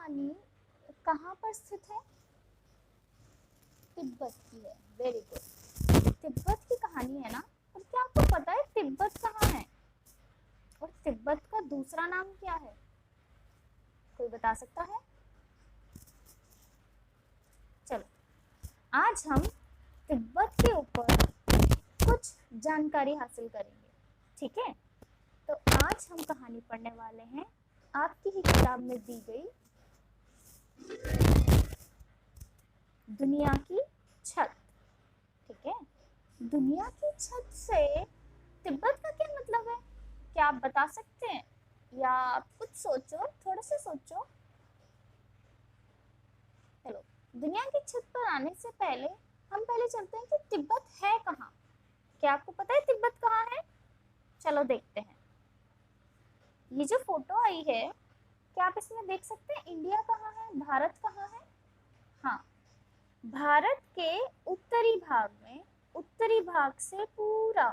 कहानी कहाँ पर स्थित है? तिब्बत की है। Very good. तिब्बत की कहानी है ना। और क्या आपको पता है तिब्बत कहाँ है और तिब्बत का दूसरा नाम क्या है? कोई बता सकता है? चलो, आज हम तिब्बत के ऊपर कुछ जानकारी हासिल करेंगे। ठीक है, तो आज हम कहानी पढ़ने वाले हैं आपकी ही किताब में दी गई दुनिया की छत। ठीक है, दुनिया की छत से तिब्बत का क्या मतलब है? क्या आप बता सकते हैं या आप कुछ सोचो, थोड़ा सा सोचो। चलो, दुनिया की छत पर आने से पहले हम पहले चलते हैं कि तिब्बत है कहाँ। क्या आपको पता है तिब्बत कहाँ है? चलो देखते हैं। ये जो फोटो आई है, क्या आप इसमें देख सकते हैं इंडिया कहाँ है, भारत कहाँ है? हाँ, भारत के उत्तरी भाग में, उत्तरी भाग से पूरा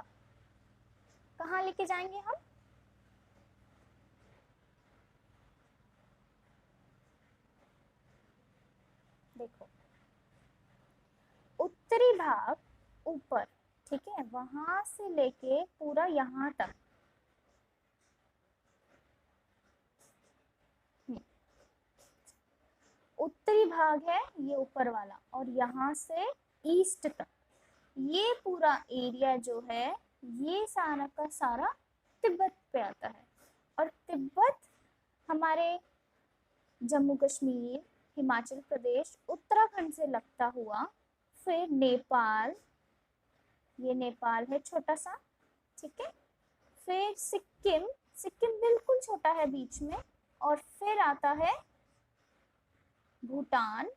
कहाँ लेके जाएंगे हम? देखो, उत्तरी भाग ऊपर, ठीक है, वहां से लेके पूरा यहाँ तक। उत्तरी भाग है ये ऊपर वाला, और यहाँ से ईस्ट तक ये पूरा एरिया जो है, ये सारा का सारा तिब्बत पे आता है। और तिब्बत हमारे जम्मू कश्मीर, हिमाचल प्रदेश, उत्तराखंड से लगता हुआ फिर नेपाल, ये नेपाल है छोटा सा, ठीक है, फिर सिक्किम, सिक्किम बिल्कुल छोटा है बीच में, और फिर आता है भूटान,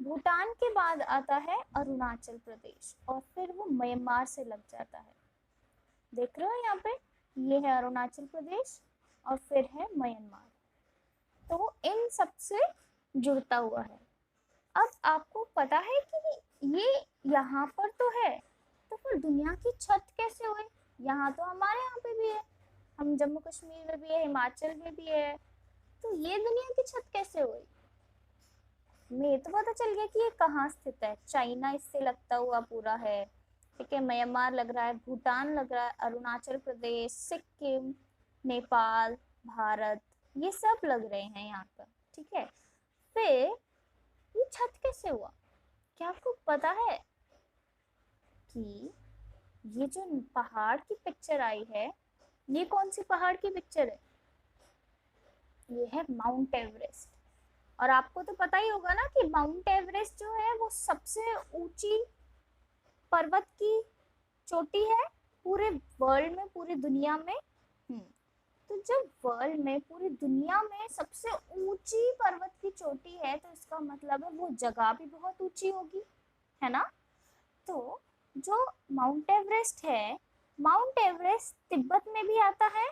भूटान के बाद आता है अरुणाचल प्रदेश, और फिर वो म्यांमार से लग जाता है। देख रहे हो यहाँ पे, ये है अरुणाचल प्रदेश और फिर है म्यांमार, तो इन सब से जुड़ता हुआ है। अब आपको पता है कि ये यहाँ पर तो है, तो फिर दुनिया की छत कैसे हुई? यहाँ तो हमारे यहाँ पे भी है, हम जम्मू कश्मीर में भी है, हिमाचल में भी है, तो ये दुनिया की छत कैसे हुई? मैं तो पता चल गया कि ये कहाँ स्थित है। चाइना इससे लगता हुआ पूरा है, ठीक है, म्यांमार लग रहा है, भूटान लग रहा है, अरुणाचल प्रदेश, सिक्किम, नेपाल, भारत, ये सब लग रहे हैं यहाँ पर। ठीक है, फिर ये छत कैसे हुआ? क्या आपको पता है कि ये जो पहाड़ की पिक्चर आई है, ये कौन सी पहाड़ की पिक्चर है? ये है माउंट एवरेस्ट। और आपको तो पता ही होगा ना कि माउंट एवरेस्ट जो है वो सबसे ऊंची पर्वत की चोटी है पूरे वर्ल्ड में, पूरी दुनिया में। तो जब वर्ल्ड में, पूरी दुनिया में सबसे ऊंची पर्वत की चोटी है, तो इसका मतलब है वो जगह भी बहुत ऊंची होगी, है ना? तो जो माउंट एवरेस्ट है, माउंट एवरेस्ट तिब्बत में भी आता है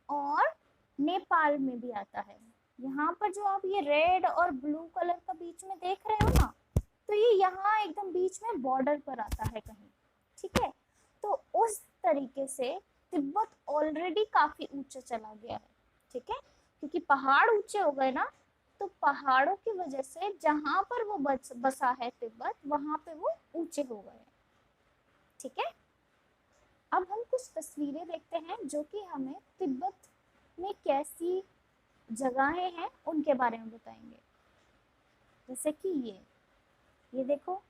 और नेपाल में भी आता है। यहाँ पर जो आप ये रेड और ब्लू कलर का बीच में देख रहे हो ना, तो ये यहाँ एकदम बीच में बॉर्डर पर आता है कहीं। ठीक है, तो उस तरीके से तिब्बत ऑलरेडी काफी ऊंचा चला गया है। ठीक है, क्योंकि पहाड़ ऊंचे हो गए ना, तो पहाड़ों की वजह से जहां पर वो बसा है तिब्बत, वहां पे वो ऊंचे हो गए। ठीक है, अब हम कुछ तस्वीरें देखते हैं जो कि हमें तिब्बत में कैसी जगहें हैं उनके बारे में बताएंगे। जैसे कि ये देखो,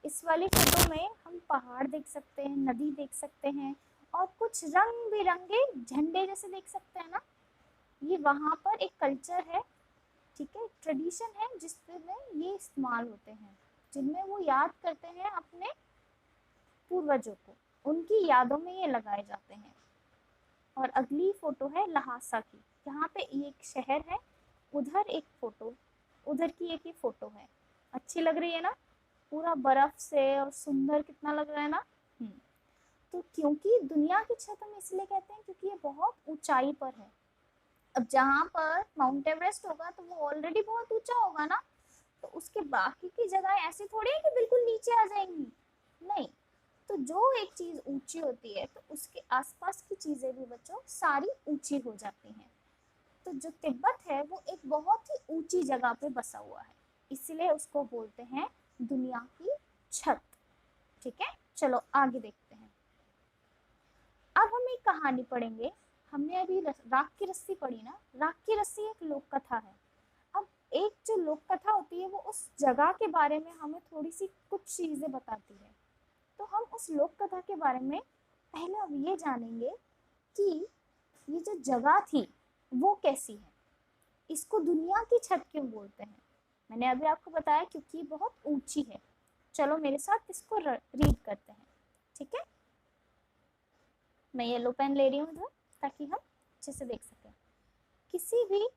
इस वाली फोटो में हम पहाड़ देख सकते हैं, नदी देख सकते हैं, और कुछ रंग बिरंगे झंडे जैसे देख सकते हैं ना। ये वहाँ पर एक कल्चर है, ठीक है, ट्रेडिशन है जिसमें ये इस्तेमाल होते हैं, जिनमें वो याद करते हैं अपने पूर्वजों को, उनकी यादों में ये लगाए जाते हैं। और अगली फोटो है लहासा की, यहाँ पे एक शहर है, उधर एक फोटो, उधर की एक ही फोटो है। अच्छी लग रही है ना, पूरा बर्फ से, और सुंदर कितना लग रहा है ना। तो क्योंकि दुनिया की छत हम इसलिए कहते हैं क्योंकि ये बहुत ऊंचाई पर है। अब जहाँ पर माउंट एवरेस्ट होगा तो वो ऑलरेडी बहुत ऊंचा होगा ना, तो उसके बाकी की जगह ऐसी थोड़ी है कि बिल्कुल नीचे आ जाएंगी, नहीं। तो जो एक चीज ऊंची होती है तो उसके आसपास की चीजें भी बच्चों सारी ऊंची हो जाती हैं। तो जो तिब्बत है वो एक बहुत ही ऊंची जगह पे बसा हुआ है, इसलिए उसको बोलते हैं दुनिया की छत। ठीक है, चलो आगे देखते हैं। अब हम एक कहानी पढ़ेंगे। हमने अभी राख की रस्सी पढ़ी ना, राख की रस्सी एक लोक कथा है। अब एक जो लोक कथा होती है वो उस जगह के बारे में हमें थोड़ी सी कुछ चीजें बताती है। तो हम उस लोक कथा के बारे में पहले अब ये जानेंगे कि ये जो जगह थी वो कैसी है, इसको दुनिया की छत क्यों बोलते हैं। मैंने अभी आपको बताया क्योंकि बहुत ऊंची है। चलो मेरे साथ इसको रीड करते हैं। ठीक है, मैं येलो पेन ले रही हूँ इधर ताकि हम अच्छे से देख सकें। किसी भी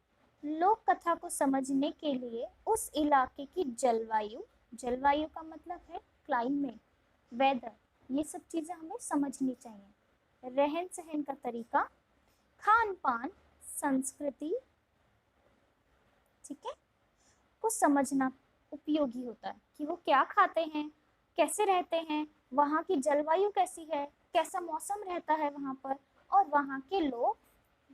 लोक कथा को समझने के लिए उस इलाके की जलवायु, जलवायु का मतलब है क्लाइमेट, वेदर, ये सब चीजें हमें समझनी चाहिए। रहन सहन का तरीका, खान पान, संस्कृति, ठीक है, को समझना उपयोगी होता है कि वो क्या खाते हैं, कैसे रहते हैं, वहाँ की जलवायु कैसी है, कैसा मौसम रहता है वहाँ पर, और वहाँ के लोगों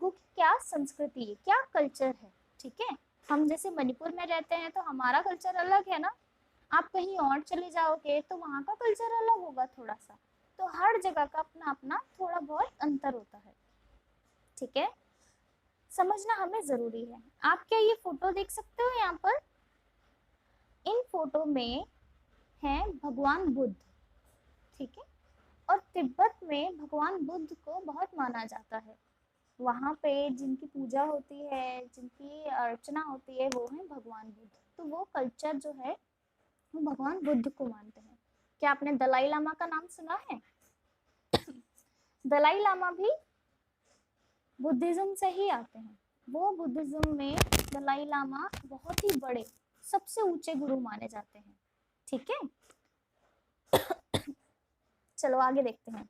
की क्या संस्कृति है, क्या कल्चर है। ठीक है, हम जैसे मणिपुर में रहते हैं तो हमारा कल्चर अलग है ना, आप कहीं और चले जाओगे तो वहाँ का कल्चर अलग होगा थोड़ा सा। तो हर जगह का अपना अपना थोड़ा बहुत अंतर होता है। ठीक है, समझना हमें जरूरी है। आप क्या ये फोटो देख सकते हो यहाँ पर? इन फोटो में हैं भगवान बुद्ध। ठीक है, और तिब्बत में भगवान बुद्ध को बहुत माना जाता है। वहाँ पे जिनकी पूजा होती है, जिनकी अर्चना होती है, वो है भगवान बुद्ध। तो वो कल्चर जो है वो भगवान बुद्ध को मानते हैं। क्या आपने दलाई लामा का नाम सुना है? दलाई लामा भी बुद्धिज्म से ही आते हैं। वो बुद्धिज्म में दलाई लामा बहुत ही बड़े, सबसे ऊंचे गुरु माने जाते हैं। ठीक है, चलो आगे देखते हैं।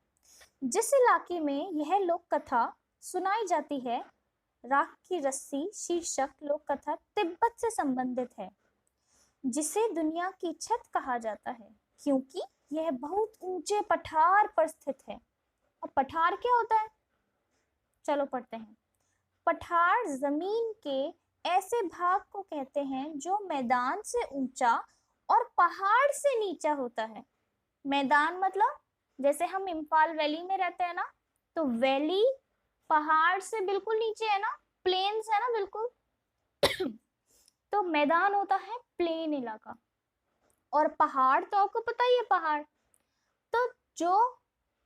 जिस इलाके में यह लोक कथा सुनाई जाती है, राख की रस्सी शीर्षक लोक कथा तिब्बत से संबंधित है, जिसे दुनिया की छत कहा जाता है क्योंकि यह बहुत ऊंचे पठार पर स्थित है। और पठार क्या होता है? चलो पढ़ते हैं। पठार जमीन के ऐसे भाग को कहते हैं जो मैदान से ऊंचा और पहाड़ से नीचा होता है। मैदान मतलब जैसे हम इम्फाल वैली में रहते हैं ना, तो वैली पहाड़ से बिल्कुल नीचे है ना, प्लेन्स है ना बिल्कुल। तो मैदान होता है प्लेन इलाका, और पहाड़ तो आपको पता ही है पहाड़, तो जो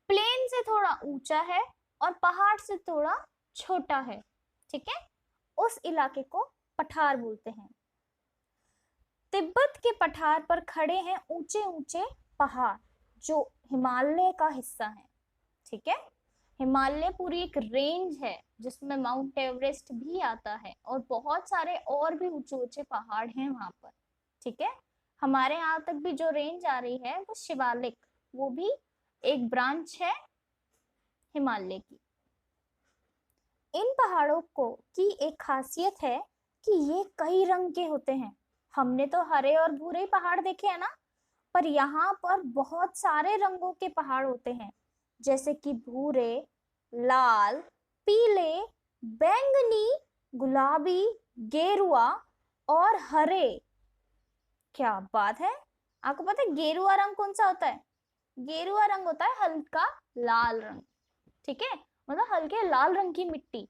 प्लेन से थोड़ा ऊंचा है और पहाड़ से थोड़ा छोटा है, ठीक है, उस इलाके को पठार बोलते हैं। तिब्बत के पठार पर खड़े हैं ऊंचे ऊंचे पहाड़ जो हिमालय का हिस्सा है। ठीक है, हिमालय पूरी एक रेंज है जिसमें माउंट एवरेस्ट भी आता है और बहुत सारे और भी ऊंचे ऊंचे पहाड़ हैं वहां पर। ठीक है, हमारे यहाँ तक भी जो रेंज आ रही है वो शिवालिक, वो भी एक ब्रांच है हिमालय की। इन पहाड़ों को की एक खासियत है कि ये कई रंग के होते हैं। हमने तो हरे और भूरे पहाड़ देखे हैं ना, पर यहाँ पर बहुत सारे रंगों के पहाड़ होते हैं, जैसे कि भूरे, लाल, पीले, बैंगनी, गुलाबी, गेरुआ और हरे। क्या बात है! आपको पता है गेरुआ रंग कौन सा होता है? गेरुआ रंग होता है हल्का लाल रंग। ठीक है, मतलब हल्के लाल रंग की मिट्टी।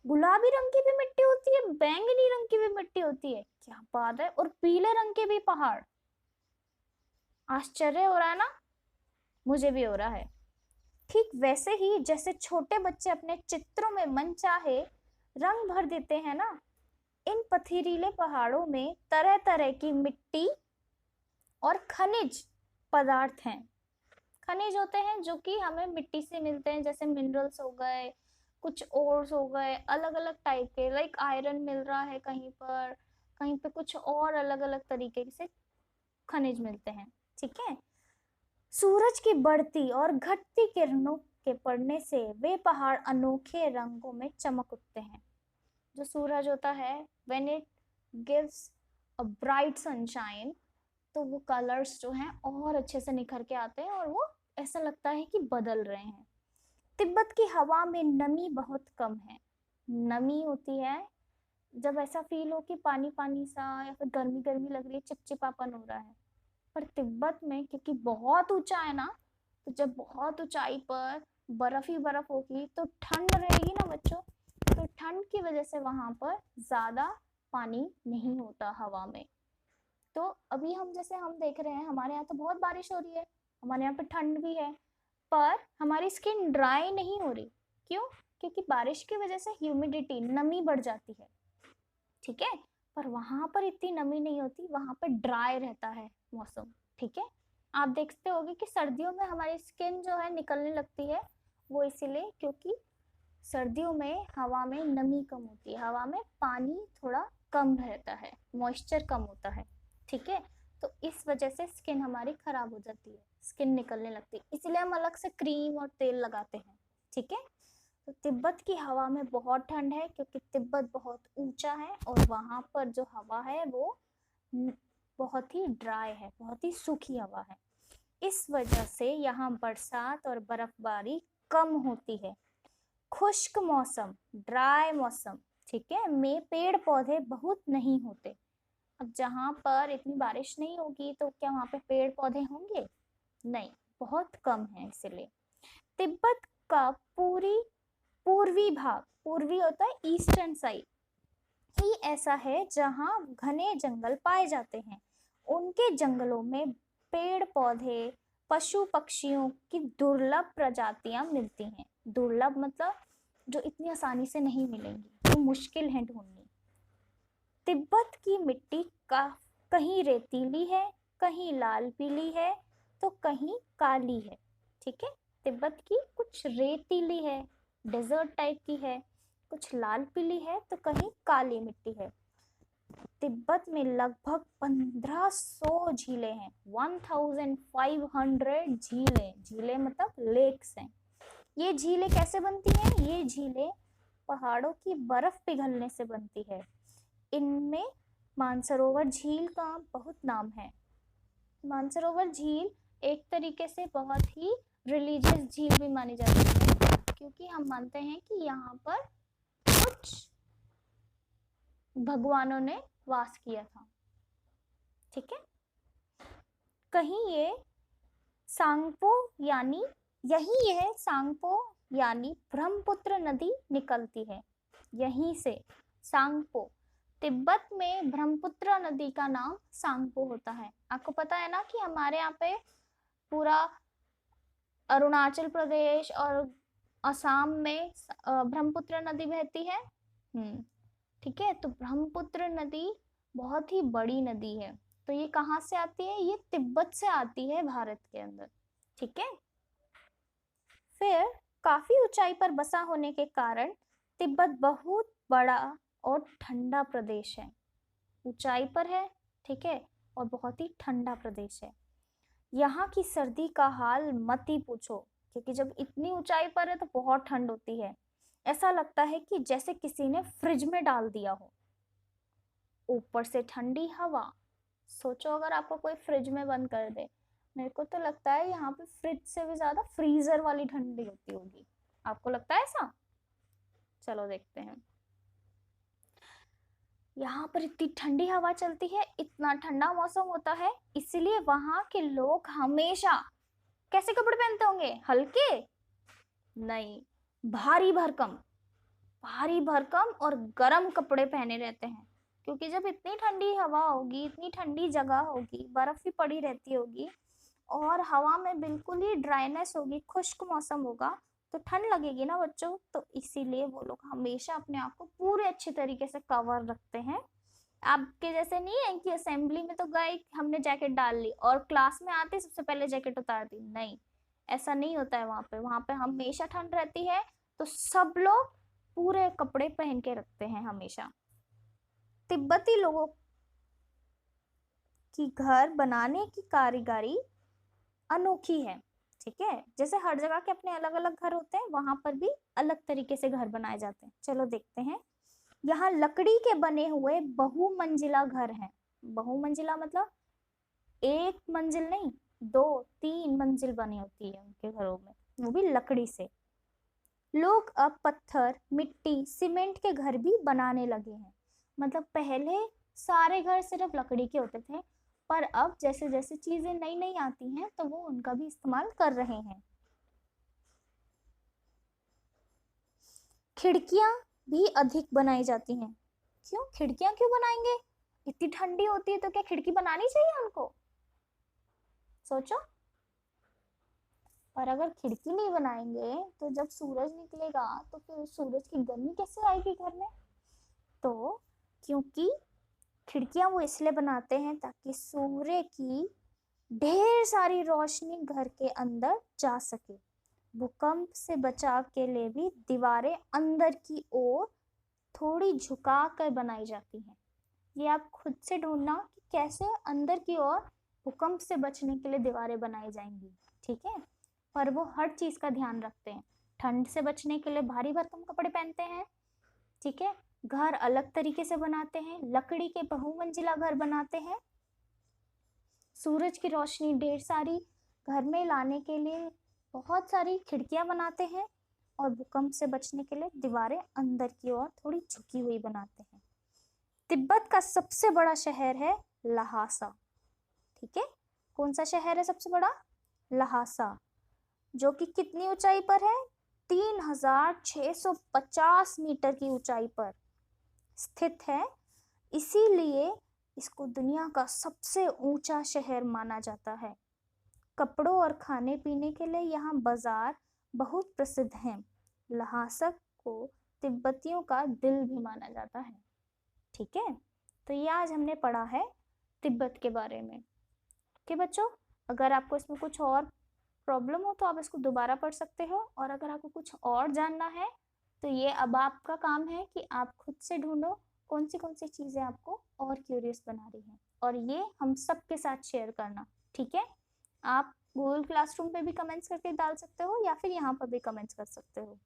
गुलाबी रंग की भी मिट्टी होती है, बैंगनी रंग की भी मिट्टी होती है। क्या बात है! और पीले रंग के भी पहाड़। आश्चर्य हो रहा है ना? मुझे भी हो रहा है। ठीक वैसे ही जैसे छोटे बच्चे अपने चित्रों में मनचाहे रंग भर देते हैं ना, इन पथरीले पहाड़ों में तरह तरह की मिट्टी और खनिज पदार्थ हैं। खनिज होते हैं जो कि हमें मिट्टी से मिलते हैं, जैसे मिनरल्स हो गए, कुछ ओर्स हो गए, अलग अलग टाइप के, लाइक आयरन मिल रहा है कहीं पर, कहीं पे कुछ और अलग अलग तरीके से खनिज मिलते हैं। ठीक है, सूरज की बढ़ती और घटती किरणों के पड़ने से वे पहाड़ अनोखे रंगों में चमक उठते हैं। जो सूरज होता है, when it gives a bright sunshine, तो वो कलर्स जो हैं और अच्छे से निखर के आते हैं और वो ऐसा लगता है कि बदल रहे हैं। तिब्बत की हवा में नमी बहुत कम है, नमी होती है, जब ऐसा फील हो कि पानी पानी सा या फिर गर्मी गर्मी लग रही है, चिपचिपापन हो रहा है। पर तिब्बत में क्योंकि बहुत ऊंचा है ना, तो जब बहुत ऊंचाई पर बर्फ ही बर्फ होगी तो ठंड रहेगी ना बच्चों, तो ठंड की वजह से वहां पर ज्यादा पानी नहीं होता हवा में। तो अभी हम जैसे हम देख रहे हैं हमारे यहाँ तो बहुत बारिश हो रही है, हमारे यहाँ पे ठंड भी है, पर हमारी स्किन ड्राई नहीं हो रही। क्यों? क्योंकि बारिश की वजह से ह्यूमिडिटी नमी बढ़ जाती है, ठीक है। पर वहां पर इतनी नमी नहीं होती, वहां पर ड्राई रहता है मौसम, ठीक है। आप देखते होगे कि सर्दियों में हमारी स्किन जो है निकलने लगती है, वो इसीलिए क्योंकि सर्दियों में हवा में नमी कम होती है, हवा में पानी थोड़ा कम रहता है, मॉइस्चर कम होता है, ठीक है। तो इस वजह से स्किन हमारी खराब हो जाती है, स्किन निकलने लगती है, इसलिए हम अलग से क्रीम और तेल लगाते हैं, ठीक है। तो तिब्बत की हवा में बहुत ठंड है क्योंकि तिब्बत बहुत ऊंचा है और वहां पर जो हवा है वो बहुत ही ड्राई है, बहुत ही सूखी हवा है। इस वजह से यहाँ बरसात और बर्फबारी कम होती है। खुश्क मौसम, ड्राई मौसम, ठीक है, में पेड़ पौधे बहुत नहीं होते। अब जहाँ पर इतनी बारिश नहीं होगी तो क्या वहाँ पे पेड़ पौधे होंगे? नहीं, बहुत कम है इसलिए। तिब्बत का पूर्वी भाग, पूर्वी होता है ईस्टर्न साइड, ही ऐसा है जहाँ घने जंगल पाए जाते हैं। उनके जंगलों में पेड़ पौधे, पशु पक्षियों की दुर्लभ प्रजातियां मिलती हैं। दुर्लभ मतलब जो इतनी आसानी से नहीं मिलेंगी, जो मुश्किल है ढूंढनी। तिब्बत की मिट्टी का कहीं रेतीली है, कहीं लाल पीली है, तो कहीं काली है, ठीक है। तिब्बत की कुछ रेतीली है, डेजर्ट टाइप की है, कुछ लाल पीली है, तो कहीं काली मिट्टी है। तिब्बत में लगभग 1500 झीलें हैं, 1500 झीलें, झीलें मतलब लेक्स हैं। ये झीलें कैसे बनती हैं? ये झीलें पहाड़ों की बर्फ पिघलने से बनती है। इनमें मानसरोवर झील का बहुत नाम है। मानसरोवर झील एक तरीके से बहुत ही रिलीजियस झील भी मानी जाती है, क्योंकि हम मानते हैं कि यहाँ पर कुछ भगवानों ने वास किया था, ठीक है। कहीं ये सांगपो यानी यही यह सांगपो यानी ब्रह्मपुत्र नदी निकलती है, यहीं से सांगपो। तिब्बत में ब्रह्मपुत्र नदी का नाम सांगपो होता है। आपको पता है ना कि हमारे यहाँ पे पूरा अरुणाचल प्रदेश और असम में ब्रह्मपुत्र नदी बहती है, ठीक है। तो ब्रह्मपुत्र नदी बहुत ही बड़ी नदी है। तो ये कहाँ से आती है? ये तिब्बत से आती है भारत के अंदर, ठीक है। फिर काफी ऊंचाई पर बसा होने के कारण तिब्बत बहुत बड़ा और ठंडा प्रदेश है। ऊंचाई पर है, ठीक है, और बहुत ही ठंडा प्रदेश है। यहाँ की सर्दी का हाल मत ही पूछो, क्योंकि जब इतनी ऊंचाई पर है तो बहुत ठंड होती है। ऐसा लगता है कि जैसे किसी ने फ्रिज में डाल दिया हो। ऊपर से ठंडी हवा, सोचो अगर आपको कोई फ्रिज में बंद कर दे, मेरे को तो लगता है यहाँ पे फ्रिज से भी ज्यादा फ्रीजर वाली ठंडी होती होगी। आपको लगता है ऐसा? चलो देखते हैं। यहाँ पर इतनी ठंडी हवा चलती है, इतना ठंडा मौसम होता है, इसलिए वहां के लोग हमेशा कैसे कपड़े पहनते होंगे? हल्के नहीं, भारी भरकम, भारी भरकम और गर्म कपड़े पहने रहते हैं। क्योंकि जब इतनी ठंडी हवा होगी, इतनी ठंडी जगह होगी, बर्फ भी पड़ी रहती होगी और हवा में बिल्कुल ही ड्राइनेस होगी, खुश्क मौसम होगा, तो ठंड लगेगी ना बच्चों। तो इसीलिए वो लोग हमेशा अपने आप को पूरे अच्छे तरीके से कवर रखते हैं। आपके जैसे नहीं है कि असेंबली में तो गए, हमने जैकेट डाल ली और क्लास में आते सबसे पहले जैकेट उतार दी, नहीं, ऐसा नहीं होता है। वहां पे हमेशा ठंड रहती है, तो सब लोग पूरे कपड़े पहन के रखते हैं हमेशा। तिब्बती लोगों की घर बनाने की कारीगरी अनोखी है, ठीक है। जैसे हर जगह के अपने अलग अलग घर होते हैं, वहां पर भी अलग तरीके से घर बनाए जाते हैं। चलो देखते हैं। यहाँ लकड़ी के बने हुए बहुमंजिला घर हैं। बहुमंजिला मतलब एक मंजिल नहीं, 2-3 मंजिल बनी होती है उनके घरों में, वो भी लकड़ी से। लोग अब पत्थर, मिट्टी, सीमेंट के घर भी बनाने लगे हैं। मतलब पहले सारे घर सिर्फ लकड़ी के होते थे, पर अब जैसे जैसे चीजें नई नई आती हैं तो वो उनका भी इस्तेमाल कर रहे हैं। खिड़कियां भी अधिक बनाई जाती हैं। क्यों? खिड़कियां क्यों बनाएंगे? इतनी ठंडी होती है तो क्या खिड़की बनानी चाहिए उनको? सोचो। पर अगर खिड़की नहीं बनाएंगे तो जब सूरज निकलेगा तो फिर सूरज की गर्मी कैसे आएगी घर में? तो क्योंकि खिड़कियां वो इसलिए बनाते हैं ताकि सूर्य की ढेर सारी रोशनी घर के अंदर जा सके। भूकंप से बचाव के लिए भी दीवारें अंदर की ओर थोड़ी झुका कर बनाई जाती हैं। ये आप खुद से ढूंढना कि कैसे अंदर की ओर भूकंप से बचने के लिए दीवारें बनाई जाएंगी, ठीक है? पर वो हर चीज का ध्यान रखते हैं। ठंड से बचने के लिए भारी भरकम कपड़े पहनते हैं, ठीक है? घर अलग तरीके से बनाते हैं, लकड़ी के बहुमंजिला घर बनाते हैं। सूरज की रोशनी ढेर सारी घर में लाने के लिए बहुत सारी खिड़कियां बनाते हैं और भूकंप से बचने के लिए दीवारें अंदर की ओर थोड़ी झुकी हुई बनाते हैं। तिब्बत का सबसे बड़ा शहर है लहासा, ठीक है? कौन सा शहर है सबसे बड़ा? लहासा, जो कि कितनी ऊंचाई पर है? 3650 मीटर की ऊंचाई पर स्थित है। इसीलिए इसको दुनिया का सबसे ऊंचा शहर माना जाता है। कपड़ों और खाने पीने के लिए यहाँ बाजार बहुत प्रसिद्ध हैं। लहासा को तिब्बतियों का दिल भी माना जाता है, ठीक है? तो ये आज हमने पढ़ा है तिब्बत के बारे में। ओके बच्चों, अगर आपको इसमें कुछ और प्रॉब्लम हो तो आप इसको दोबारा पढ़ सकते हो, और अगर आपको कुछ और जानना है तो ये अब आपका काम है कि आप खुद से ढूंढो कौन सी चीज़ें आपको और क्यूरियस बना रही हैं, और ये हम सब के साथ शेयर करना, ठीक है? आप गूगल क्लासरूम पे भी कमेंट्स करके डाल सकते हो या फिर यहाँ पर भी कमेंट्स कर सकते हो।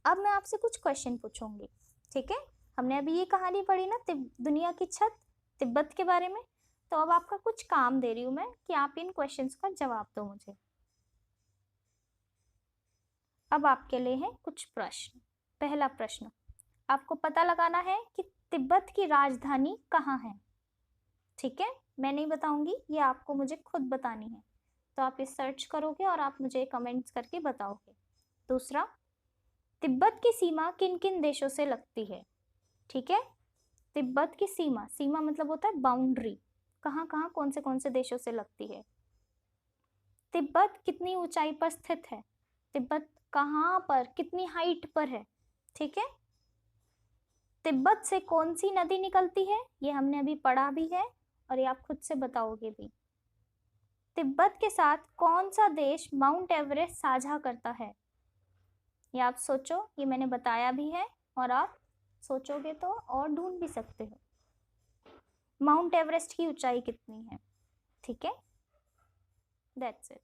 अब मैं आपसे कुछ क्वेश्चन पूछूंगी, ठीक है? हमने अभी ये कहानी पढ़ी ना दुनिया की छत, तिब्बत के बारे में। तो अब आपका कुछ काम दे रही हूँ मैं कि आप इन क्वेश्चंस का जवाब दो मुझे। अब आपके लिए है कुछ प्रश्न। पहला प्रश्न, आपको पता लगाना है कि तिब्बत की राजधानी कहाँ है, ठीक है? मैं नहीं बताऊंगी, ये आपको मुझे खुद बतानी है। तो आप इस सर्च करोगे और आप मुझे कमेंट्स करके बताओगे। दूसरा, तिब्बत की सीमा किन किन देशों से लगती है, ठीक है? तिब्बत की सीमा, सीमा मतलब होता है बाउंड्री, कहाँ कहाँ कौन से देशों से लगती है। तिब्बत कितनी ऊंचाई पर स्थित है, तिब्बत कहाँ पर कितनी हाइट पर है, ठीक है? तिब्बत से कौन सी नदी निकलती है, ये हमने अभी पढ़ा भी है और ये आप खुद से बताओगे भी। तिब्बत के साथ कौन सा देश माउंट एवरेस्ट साझा करता है, ये आप सोचो, ये मैंने बताया भी है और आप सोचोगे तो और ढूंढ भी सकते हो। माउंट एवरेस्ट की ऊंचाई कितनी है, ठीक है? That's it.